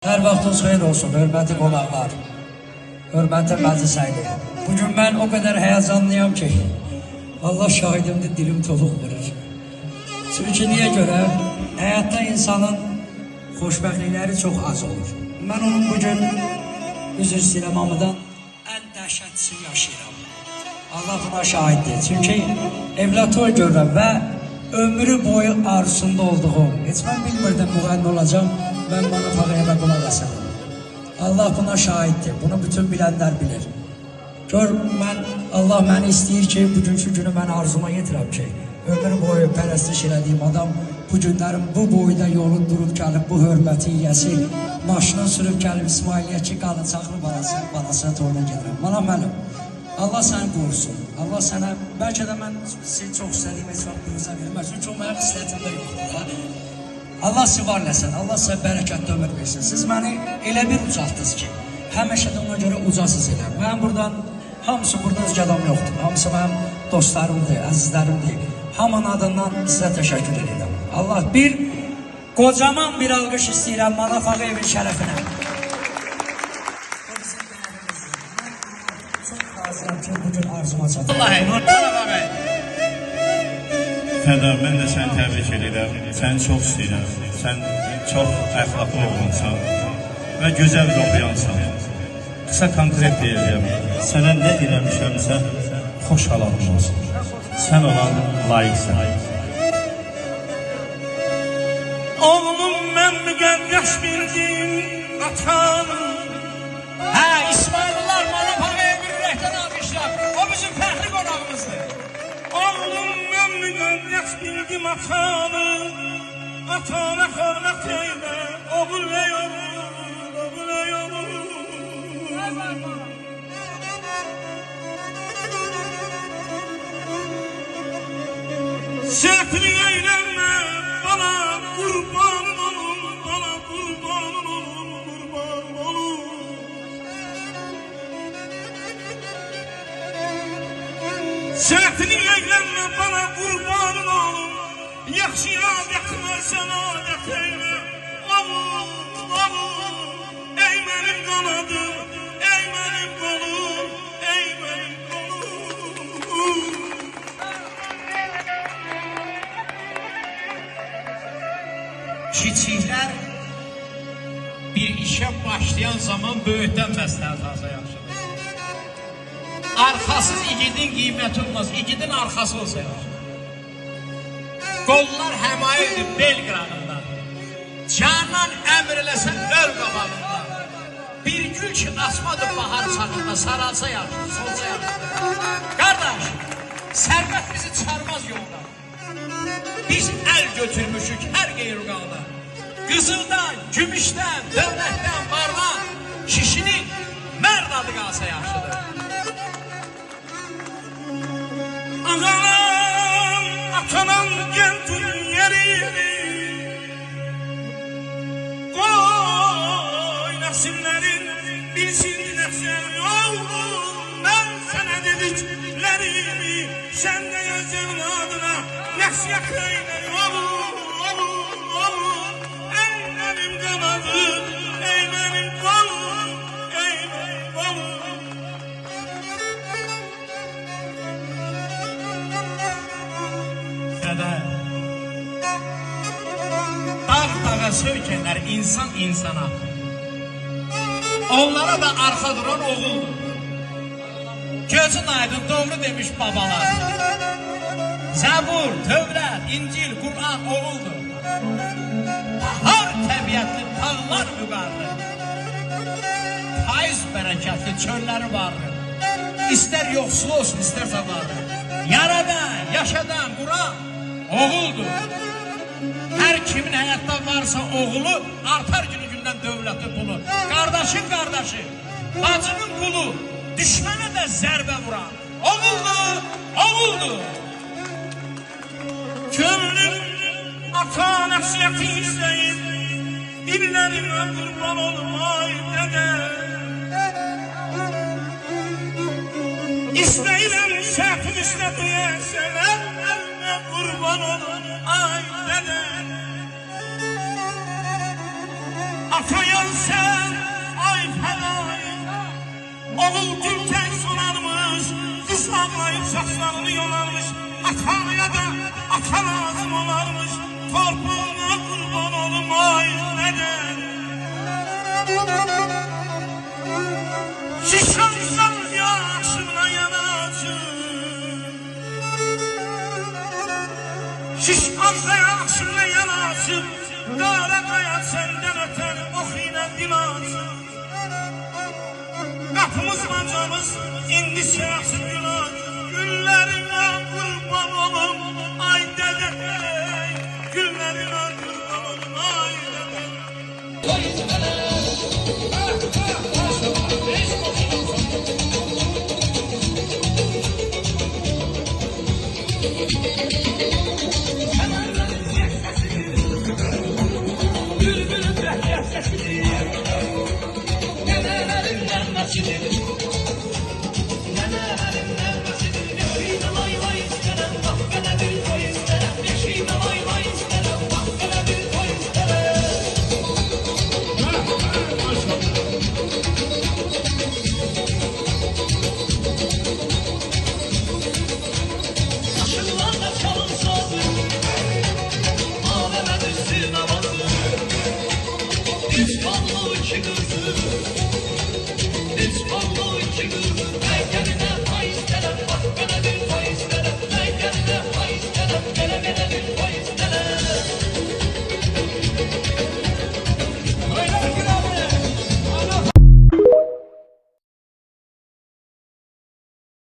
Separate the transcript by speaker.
Speaker 1: Hər vaxtınız xeyir olsun, hörmətli qonaqlar, hörmətli məclis əyli. Bugün mən o qədər həyəcanlıyam ki, Allah şahidimdir, dilim toluq verir. Çünki niyə görə? Həyatda insanın xoşbəxtlikləri çox az olur. Mən onun bugün üzr istəyirəm hamıdan ən dəhşətlisi yaşayıram. Allah buna şahiddir. Çünki evlatı görürəm və ömrü boyu arzusunda olduğum, heç mən bilmirdim müğənni olacağım. Ben bana fağaya qulaq asarım. Allah buna şahiddir. Bunu bütün bilənlər bilir. Gör, Allah məni istəyir ki, bugünkü günü mən arzuma yetirəm ki, ömür boyu pərəstiş elədiyim adam bu günlərin bu boyda yolun durub gəlib, bu hörməti yiyəsi, maşını sürüb gəlib İsmailiyyə ki, qalıçaqlı balasına toruna gedirəm. Bana mənim. Allah səni qorusun. Allah sənə, bəlkə də mən sizi çox istədiyim heç vaxt biruzə verməz. Çünki o mənim istəyətimdə yoxdur. Allah sizi var eləsin, Allah sizə bərəkətli ömür versin. Siz məni elə bir ucaqdınız ki, həmişə də ona görə ucasız elə. Mən buradan, hamısı burada özgə adam yoxdur. Hamısı mənim dostlarımdır, əzizlərimdir. Hamının adından sizə təşəkkür edirəm. Allah qocaman bir alqış istəyirəm Manaf Ağayevin şərəfinə. Çox razıyam ki, bugün arzuma çatdım.
Speaker 2: Fəda, mən də səni təbrik edirəm, səni çox istəyirəm, sən çox əxlaqlı oğlansan və gözəl oxuyansan. Qısa konkret deyəcəm, sənə nə eləmişəmsə, xoş halın olsun, sən olan layiqsən. Oğlum, mən müqəddəs bildim atanım.
Speaker 3: İsmaillər Manaf Ağayevin ürəkdən almışlar, o bizim fəxri qonağımızdır.
Speaker 2: Oğlum, mən müqəddəs bildim atanı, atana xörmət eylə, oğul və yolun, oğul və yolun. Səhvini eylənmə, bana qurbanın olun, bana qurbanın olun, qurbanın olun. Səhvini eylənmə, bana qurbanın olun, yaxşı adətmə, sən adət eyle. Oğul, oğul, ey mənim qanadım, ey mənim qolum, ey mənim qolum.
Speaker 3: Kiçiklər bir işə başlayan zaman böyükdən məsləhət alsa yaxşıdır. Arxasız igidin qiyməti olmaz, igidin arxası olsa yaxşıdır. Qollar həmayədir bel qıranında, canan əmr eləsən öl qabağında. Bir gül ki asmadır bahar çağında, saralsa yaxşıdır, solsa yaxşıdır. Qardaş, sərvət bizi çıxarmaz yolda. Biz əl götürmüşük hər qeyruqalda. Qızıldan, gümüşdən, dövlətdən, vardan, kişinin mərd adı qalsa yaxşıdır.
Speaker 2: Ağalam, atanam gəldin yerimi, qoy nəsillərin bilsin nəfsəni. Oğlum, mən sənə dediklərimi, sən də öz evladına nəsiyyət eyle. Oğlum, oğlum, oğlum, ey mənim qanadım, ey mənim qolum, ey mənim qolum.
Speaker 3: Dağ-dağa söykənlər insan insana, onlara da arxa duran oğuldur. Gözün aydın doğru demiş babalar. Zəbur, Tövrət, İncil, Qur'an oğuldur. Bahar təbiətli dağlar müqardır, payız bərəkətli çölləri vardır. İstər yoxsul olsun, istərsə vardır. Yaradan, yaşadan Qur'an oğuldur. Hər kimin həyatda varsa oğulu, artar günü-gündən dövləti pulu. Qardaşın qardaşı, bacının qulu, düşmənə də zərbə vuran oğuldur, oğuldur.
Speaker 2: Könlüm ata nəsiyyəti istəyir, dillərimə qurban olum, ay dədə. İstəyirəm səhvin üstə duyəsələr, əlimə qurban olum, ay dədə. Atayan sen ay fenayım. Oğul gülken sonarmış, kız ağlayıp saçlarını yolarmış. Ataya da ata lazım olarmış, torpağına kurban olum ay neden? Şişansan yaşımla yanacım, şişansa yaşımla yanacım. Dara kaya senden öter ok ile dil açım. Kapımız bancamız indi şahsı günah. Güllerine kurban olum ay dede. Güllerine kurban olum ay dede.
Speaker 3: Bülbülün rəhət səsidir, nəvələrimdən nəsidir.